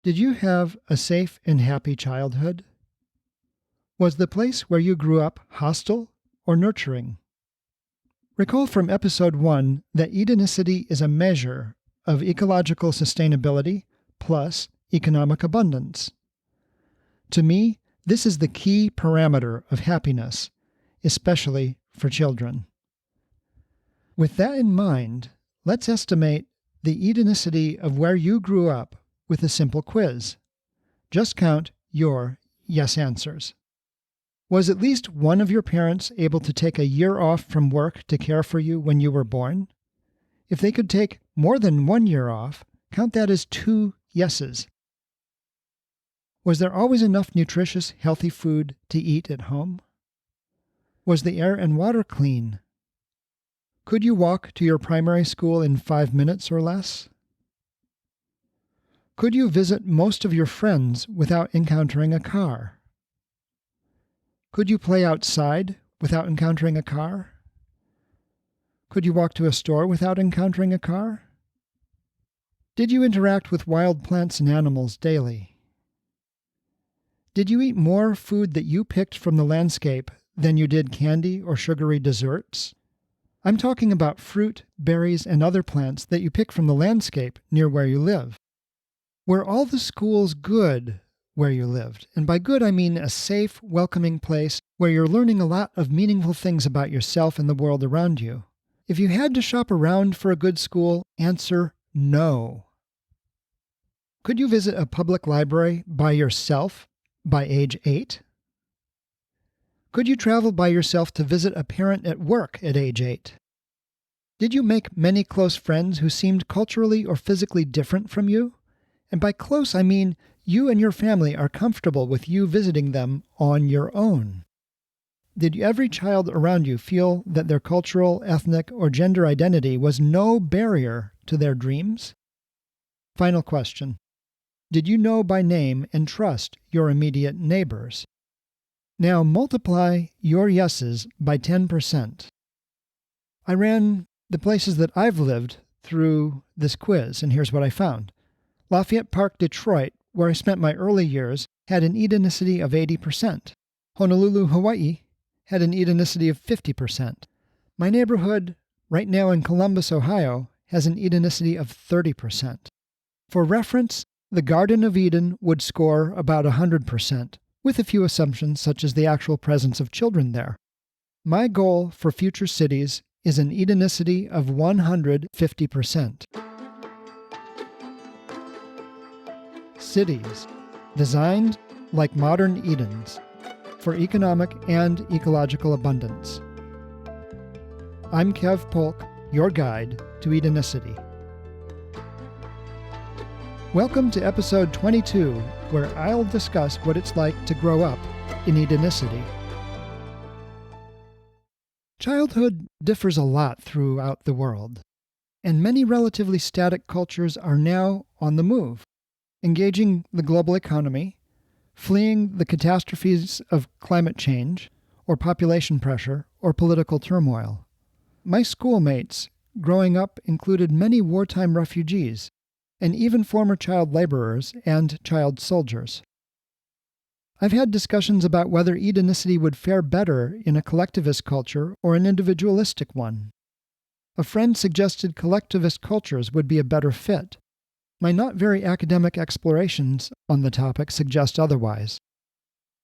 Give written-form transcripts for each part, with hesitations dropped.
Did you have a safe and happy childhood? Was the place where you grew up hostile or nurturing? Recall from Episode 1 that Edenicity is a measure of ecological sustainability plus economic abundance. To me, this is the key parameter of happiness, especially for children. With that in mind, let's estimate the Edenicity of where you grew up with a simple quiz. Just count your yes answers. Was at least one of your parents able to take a year off from work to care for you when you were born? If they could take more than 1 year off, count that as 2 yeses. Was there always enough nutritious, healthy food to eat at home? Was the air and water clean? Could you walk to your primary school in 5 minutes or less? Could you visit most of your friends without encountering a car? Could you play outside without encountering a car? Could you walk to a store without encountering a car? Did you interact with wild plants and animals daily? Did you eat more food that you picked from the landscape than you did candy or sugary desserts? I'm talking about fruit, berries, and other plants that you pick from the landscape near where you live. Were all the schools good where you lived? And by good, I mean a safe, welcoming place where you're learning a lot of meaningful things about yourself and the world around you. If you had to shop around for a good school, answer no. Could you visit a public library by yourself by age 8? Could you travel by yourself to visit a parent at work at age 8? Did you make many close friends who seemed culturally or physically different from you? And by close, I mean you and your family are comfortable with you visiting them on your own. Did every child around you feel that their cultural, ethnic, or gender identity was no barrier to their dreams? Final question. Did you know by name and trust your immediate neighbors? Now multiply your yeses by 10%. I ran the places that I've lived through this quiz, and here's what I found. Lafayette Park, Detroit, where I spent my early years, had an Edenicity of 80%. Honolulu, Hawaii, had an Edenicity of 50%. My neighborhood, right now in Columbus, Ohio, has an Edenicity of 30%. For reference, the Garden of Eden would score about 100%, with a few assumptions such as the actual presence of children there. My goal for future cities is an Edenicity of 150%. Cities, designed like modern Edens, for economic and ecological abundance. I'm Kev Polk, your guide to Edenicity. Welcome to episode 22, where I'll discuss what it's like to grow up in Edenicity. Childhood differs a lot throughout the world, and many relatively static cultures are now on the move, engaging the global economy, fleeing the catastrophes of climate change, or population pressure, or political turmoil. My schoolmates growing up included many wartime refugees, and even former child laborers and child soldiers. I've had discussions about whether Edenicity would fare better in a collectivist culture or an individualistic one. A friend suggested collectivist cultures would be a better fit. My not very academic explorations on the topic suggest otherwise.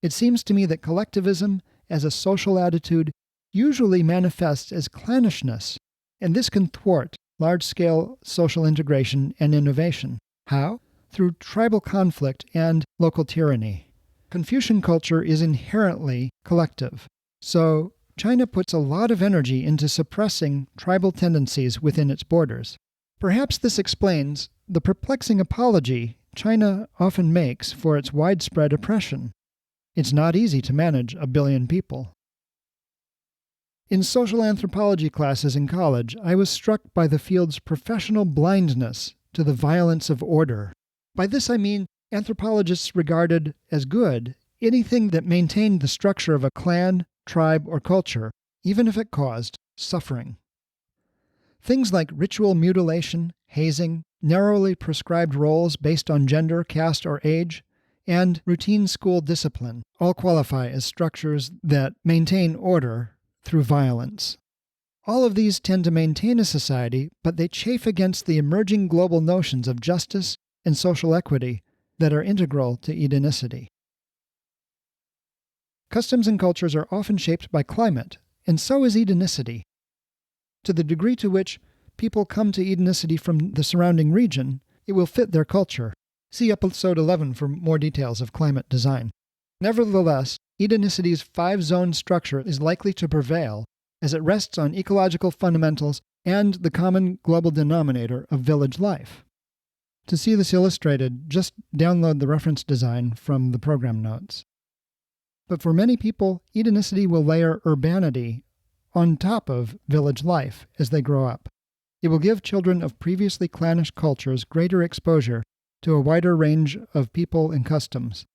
It seems to me that collectivism, as a social attitude, usually manifests as clannishness, and this can thwart large-scale social integration and innovation. How? Through tribal conflict and local tyranny. Confucian culture is inherently collective, so China puts a lot of energy into suppressing tribal tendencies within its borders. Perhaps this explains the perplexing apology China often makes for its widespread oppression. It's not easy to manage 1 billion people. In social anthropology classes in college, I was struck by the field's professional blindness to the violence of order. By this I mean anthropologists regarded as good anything that maintained the structure of a clan, tribe, or culture, even if it caused suffering. Things like ritual mutilation, hazing, narrowly prescribed roles based on gender, caste, or age, and routine school discipline all qualify as structures that maintain order through violence. All of these tend to maintain a society, but they chafe against the emerging global notions of justice and social equity that are integral to Edenicity. Customs and cultures are often shaped by climate, and so is Edenicity. To the degree to which people come to Edenicity from the surrounding region, it will fit their culture. See episode 11 for more details of climate design. Nevertheless, Edenicity's 5-zone structure is likely to prevail as it rests on ecological fundamentals and the common global denominator of village life. To see this illustrated, just download the reference design from the program notes. But for many people, Edenicity will layer urbanity on top of village life as they grow up. It will give children of previously clannish cultures greater exposure to a wider range of people and customs.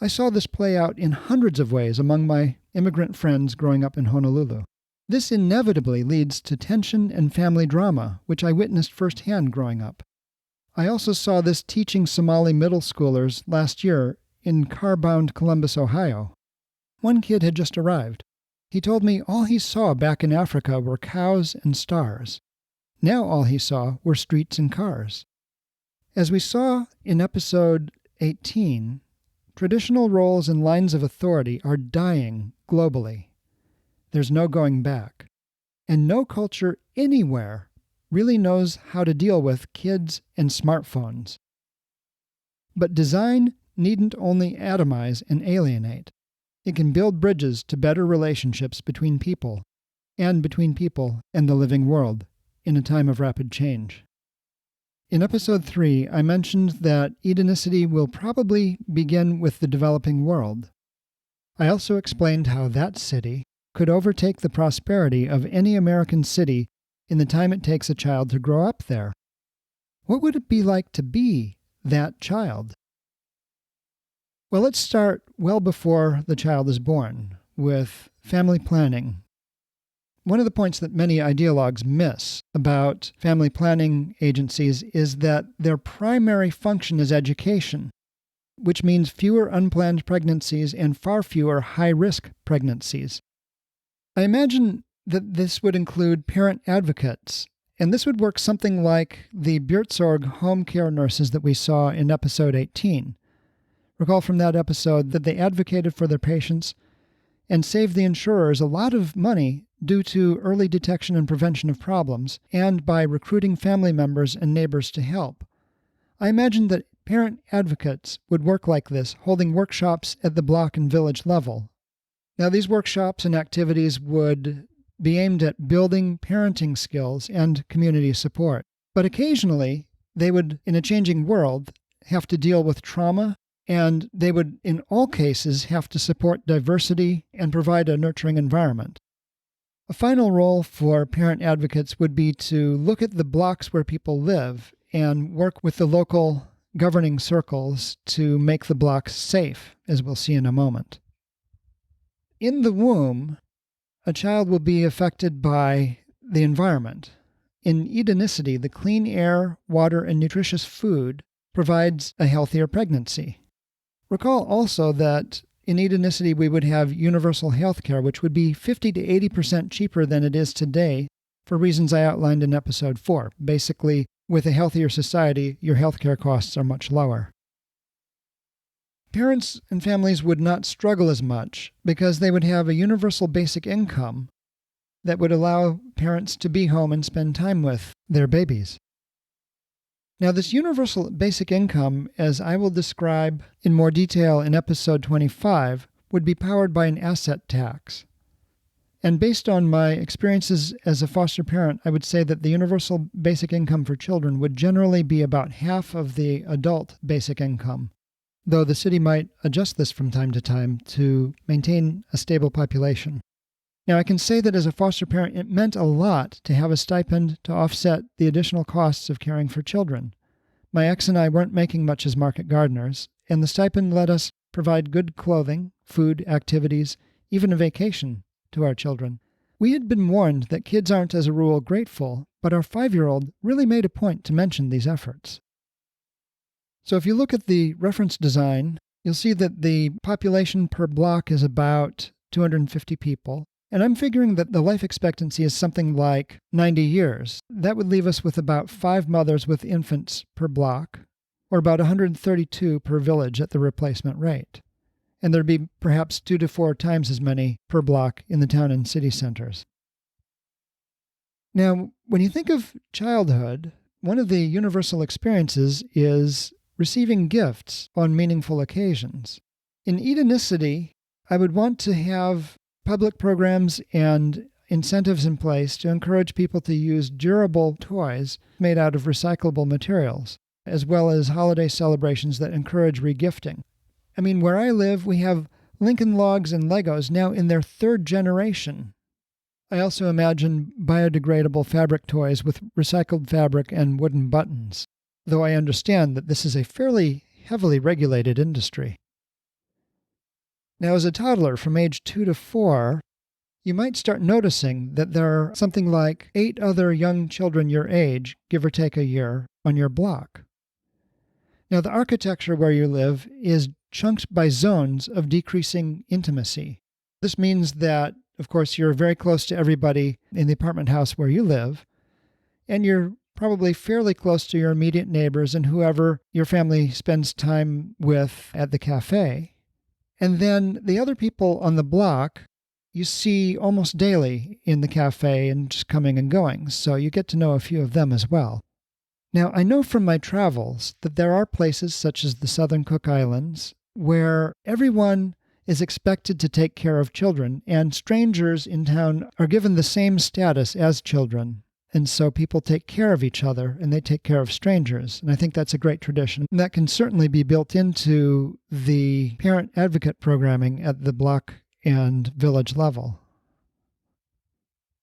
I saw this play out in hundreds of ways among my immigrant friends growing up in Honolulu. This inevitably leads to tension and family drama, which I witnessed firsthand growing up. I also saw this teaching Somali middle schoolers last year in car-bound Columbus, Ohio. One kid had just arrived. He told me all he saw back in Africa were cows and stars. Now all he saw were streets and cars. As we saw in episode 18, traditional roles and lines of authority are dying globally. There's no going back. And no culture anywhere really knows how to deal with kids and smartphones. But design needn't only atomize and alienate. It can build bridges to better relationships between people and the living world in a time of rapid change. In episode 3, I mentioned that Edenicity will probably begin with the developing world. I also explained how that city could overtake the prosperity of any American city in the time it takes a child to grow up there. What would it be like to be that child? Well, let's start well before the child is born, with family planning. One of the points that many ideologues miss about family planning agencies is that their primary function is education, which means fewer unplanned pregnancies and far fewer high-risk pregnancies. I imagine that this would include parent advocates, and this would work something like the Buurtzorg home care nurses that we saw in episode 18. Recall from that episode that they advocated for their patients and saved the insurers a lot of money due to early detection and prevention of problems, and by recruiting family members and neighbors to help. I imagine that parent advocates would work like this, holding workshops at the block and village level. Now, these workshops and activities would be aimed at building parenting skills and community support. But occasionally, they would, in a changing world, have to deal with trauma, and they would, in all cases, have to support diversity and provide a nurturing environment. A final role for parent advocates would be to look at the blocks where people live and work with the local governing circles to make the blocks safe, as we'll see in a moment. In the womb, a child will be affected by the environment. In Edenicity, the clean air, water, and nutritious food provides a healthier pregnancy. Recall also that in Edenicity we would have universal health care, which would be 50 to 80% cheaper than it is today for reasons I outlined in episode 4. Basically, with a healthier society, your healthcare costs are much lower. Parents and families would not struggle as much because they would have a universal basic income that would allow parents to be home and spend time with their babies. Now, this universal basic income, as I will describe in more detail in episode 25, would be powered by an asset tax. And based on my experiences as a foster parent, I would say that the universal basic income for children would generally be about half of the adult basic income, though the city might adjust this from time to time to maintain a stable population. Now, I can say that as a foster parent, it meant a lot to have a stipend to offset the additional costs of caring for children. My ex and I weren't making much as market gardeners, and the stipend let us provide good clothing, food, activities, even a vacation to our children. We had been warned that kids aren't as a rule grateful, but our 5-year-old really made a point to mention these efforts. So if you look at the reference design, you'll see that the population per block is about 250 people. And I'm figuring that the life expectancy is something like 90 years. That would leave us with about 5 mothers with infants per block, or about 132 per village at the replacement rate. And there'd be perhaps 2 to 4 times as many per block in the town and city centers. Now, when you think of childhood, one of the universal experiences is receiving gifts on meaningful occasions. In Edenicity, I would want to have public programs and incentives in place to encourage people to use durable toys made out of recyclable materials, as well as holiday celebrations that encourage regifting. I mean, where I live, we have Lincoln Logs and Legos now in their 3rd generation. I also imagine biodegradable fabric toys with recycled fabric and wooden buttons, though I understand that this is a fairly heavily regulated industry. Now, as a toddler from age 2 to 4, you might start noticing that there are something like 8 other young children your age, give or take a year, on your block. Now, the architecture where you live is chunked by zones of decreasing intimacy. This means that, of course, you're very close to everybody in the apartment house where you live, and you're probably fairly close to your immediate neighbors and whoever your family spends time with at the cafe. And then the other people on the block you see almost daily in the cafe and just coming and going, so you get to know a few of them as well. Now, I know from my travels that there are places such as the Southern Cook Islands where everyone is expected to take care of children, and strangers in town are given the same status as children. And so people take care of each other, and they take care of strangers. And I think that's a great tradition. And that can certainly be built into the parent advocate programming at the block and village level.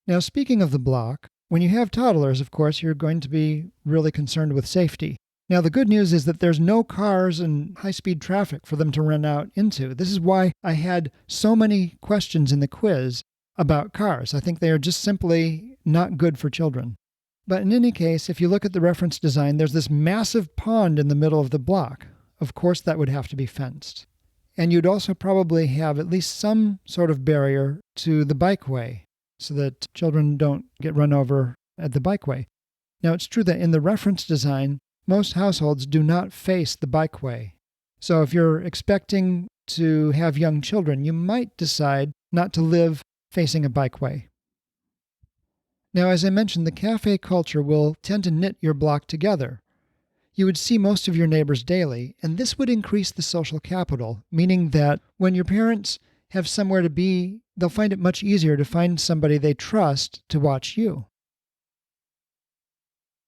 Now, speaking of the block, when you have toddlers, of course, you're going to be really concerned with safety. Now, the good news is that there's no cars and high-speed traffic for them to run out into. This is why I had so many questions in the quiz about cars. I think they are just simply not good for children. But in any case, if you look at the reference design, there's this massive pond in the middle of the block. Of course, that would have to be fenced. And you'd also probably have at least some sort of barrier to the bikeway so that children don't get run over at the bikeway. Now, it's true that in the reference design, most households do not face the bikeway. So if you're expecting to have young children, you might decide not to live facing a bikeway. Now, as I mentioned, the cafe culture will tend to knit your block together. You would see most of your neighbors daily, and this would increase the social capital, meaning that when your parents have somewhere to be, they'll find it much easier to find somebody they trust to watch you.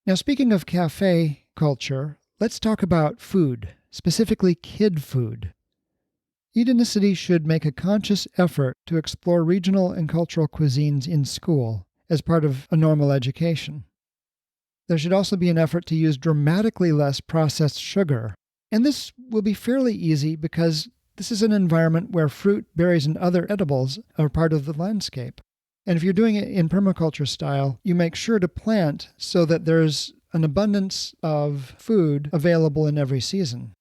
Now, speaking of cafe culture, let's talk about food, specifically kid food. Edenicity should make a conscious effort to explore regional and cultural cuisines in school as part of a normal education. There should also be an effort to use dramatically less processed sugar. And this will be fairly easy because this is an environment where fruit, berries, and other edibles are part of the landscape. And if you're doing it in permaculture style, you make sure to plant so that there's an abundance of food available in every season.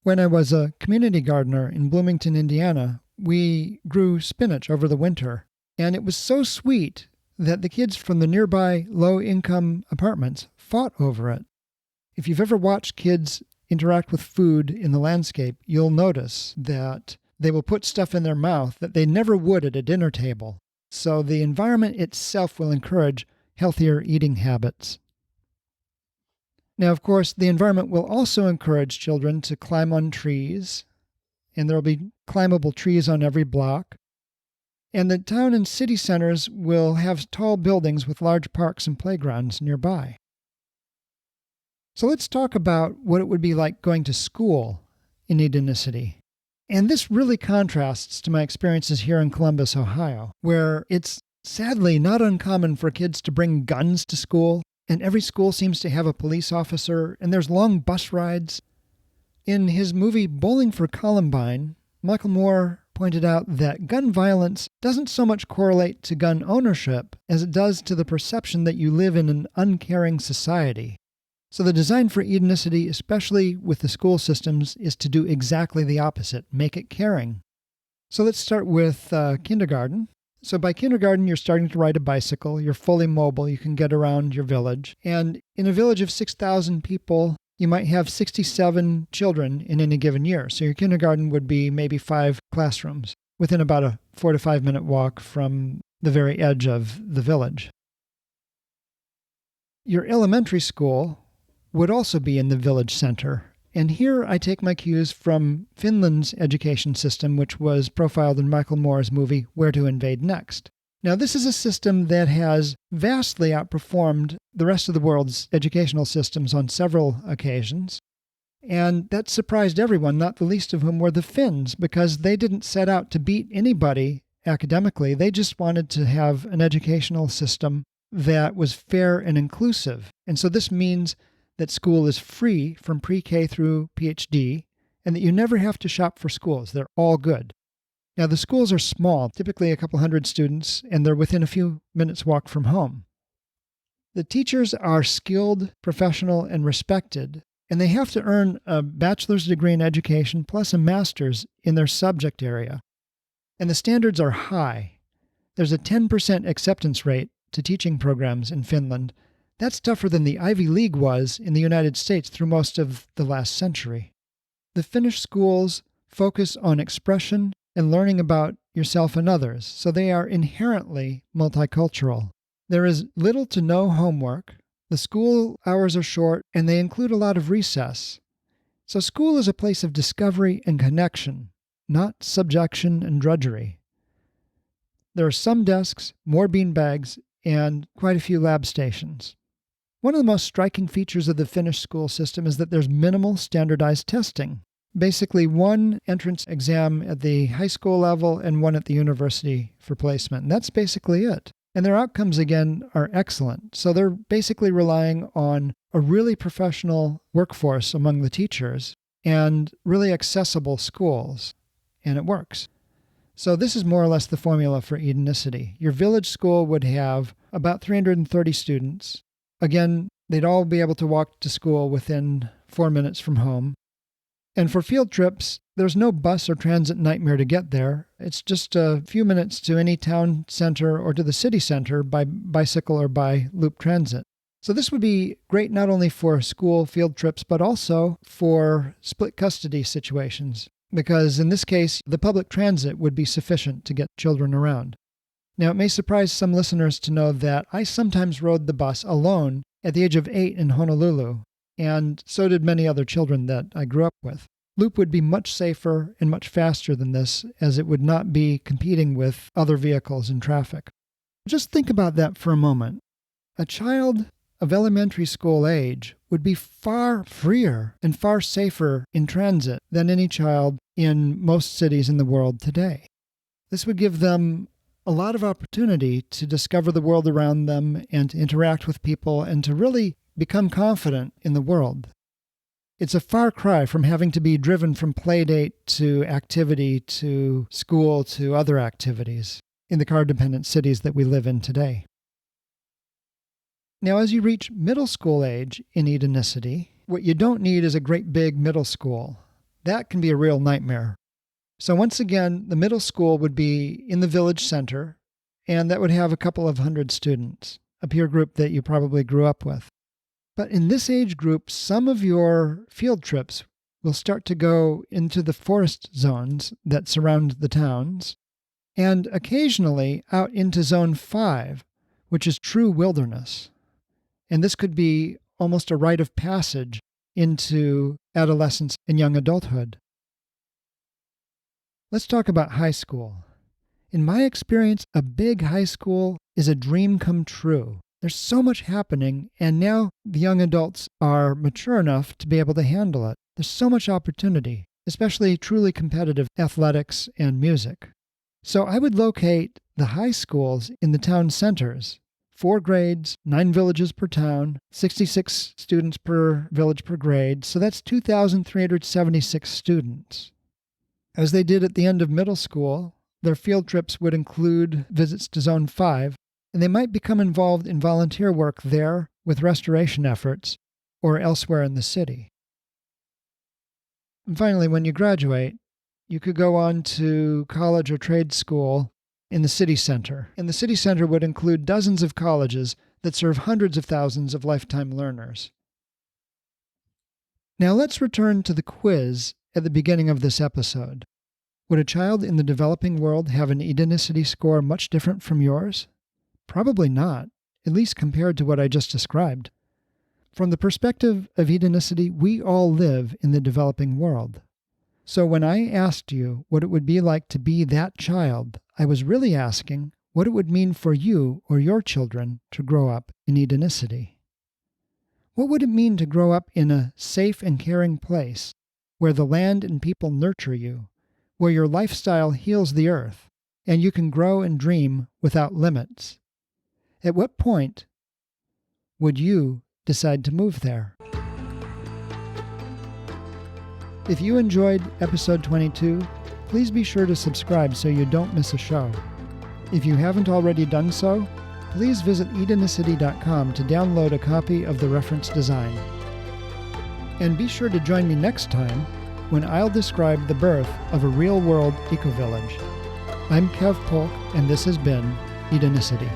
When I was a community gardener in Bloomington, Indiana, we grew spinach over the winter, and it was so sweet that the kids from the nearby low-income apartments fought over it. If you've ever watched kids interact with food in the landscape, you'll notice that they will put stuff in their mouth that they never would at a dinner table. So the environment itself will encourage healthier eating habits. Now, of course, the environment will also encourage children to climb on trees, and there will be climbable trees on every block. And the town and city centers will have tall buildings with large parks and playgrounds nearby. So let's talk about what it would be like going to school in Edenicity. And this really contrasts to my experiences here in Columbus, Ohio, where it's sadly not uncommon for kids to bring guns to school, and every school seems to have a police officer, and there's long bus rides. In his movie Bowling for Columbine, Michael Moore pointed out that gun violence doesn't so much correlate to gun ownership as it does to the perception that you live in an uncaring society. So the design for Edenicity, especially with the school systems, is to do exactly the opposite, make it caring. So let's start with kindergarten. So by kindergarten, you're starting to ride a bicycle, you're fully mobile, you can get around your village. And in a village of 6,000 people, you might have 67 children in any given year. So your kindergarten would be maybe 5 classrooms within about a 4 to 5 minute walk from the very edge of the village. Your elementary school would also be in the village center. And here I take my cues from Finland's education system, which was profiled in Michael Moore's movie, Where to Invade Next. Now, this is a system that has vastly outperformed the rest of the world's educational systems on several occasions. And that surprised everyone, not the least of whom were the Finns, because they didn't set out to beat anybody academically. They just wanted to have an educational system that was fair and inclusive. And so this means that school is free from pre-K through PhD, and that you never have to shop for schools. They're all good. Now, the schools are small, typically a couple hundred students, and they're within a few minutes' walk from home. The teachers are skilled, professional, and respected, and they have to earn a bachelor's degree in education plus a master's in their subject area. And the standards are high. There's a 10% acceptance rate to teaching programs in Finland. That's tougher than the Ivy League was in the United States through most of the last century. The Finnish schools focus on expression and learning about yourself and others, so they are inherently multicultural. There is little to no homework, the school hours are short, and they include a lot of recess. So school is a place of discovery and connection, not subjection and drudgery. There are some desks, more beanbags, and quite a few lab stations. One of the most striking features of the Finnish school system is that there's minimal standardized testing. Basically, one entrance exam at the high school level and one at the university for placement. And that's basically it. And their outcomes, again, are excellent. So they're basically relying on a really professional workforce among the teachers and really accessible schools. And it works. So this is more or less the formula for Edenicity. Your village school would have about 330 students. Again, they'd all be able to walk to school within 4 minutes from home. And for field trips, there's no bus or transit nightmare to get there. It's just a few minutes to any town center or to the city center by bicycle or by loop transit. So this would be great not only for school field trips, but also for split custody situations, because in this case, the public transit would be sufficient to get children around. Now, it may surprise some listeners to know that I sometimes rode the bus alone at the age of 8 in Honolulu, and so did many other children that I grew up with. Loop would be much safer and much faster than this, as it would not be competing with other vehicles in traffic. Just think about that for a moment. A child of elementary school age would be far freer and far safer in transit than any child in most cities in the world today. This would give them a lot of opportunity to discover the world around them and to interact with people and to really become confident in the world. It's a far cry from having to be driven from play date to activity to school to other activities in the car-dependent cities that we live in today. Now, as you reach middle school age in Edenicity, what you don't need is a great big middle school. That can be a real nightmare. So once again, the middle school would be in the village center, and that would have a couple of hundred students, a peer group that you probably grew up with. But in this age group, some of your field trips will start to go into the forest zones that surround the towns, and occasionally out into Zone 5, which is true wilderness. And this could be almost a rite of passage into adolescence and young adulthood. Let's talk about high school. In my experience, a big high school is a dream come true. There's so much happening, and now the young adults are mature enough to be able to handle it. There's so much opportunity, especially truly competitive athletics and music. So I would locate the high schools in the town centers. 4 grades, 9 villages per town, 66 students per village per grade, so that's 2,376 students. As they did at the end of middle school, their field trips would include visits to Zone 5, and they might become involved in volunteer work there with restoration efforts or elsewhere in the city. And finally, when you graduate, you could go on to college or trade school in the city center. And the city center would include dozens of colleges that serve hundreds of thousands of lifetime learners. Now let's return to the quiz at the beginning of this episode. Would a child in the developing world have an Edenicity score much different from yours? Probably not, at least compared to what I just described. From the perspective of Edenicity, we all live in the developing world. So when I asked you what it would be like to be that child, I was really asking what it would mean for you or your children to grow up in Edenicity. What would it mean to grow up in a safe and caring place where the land and people nurture you, where your lifestyle heals the earth, and you can grow and dream without limits? At what point would you decide to move there? If you enjoyed episode 22, please be sure to subscribe so you don't miss a show. If you haven't already done so, please visit edenicity.com to download a copy of the reference design. And be sure to join me next time when I'll describe the birth of a real-world eco-village. I'm Kev Polk, and this has been Edenicity.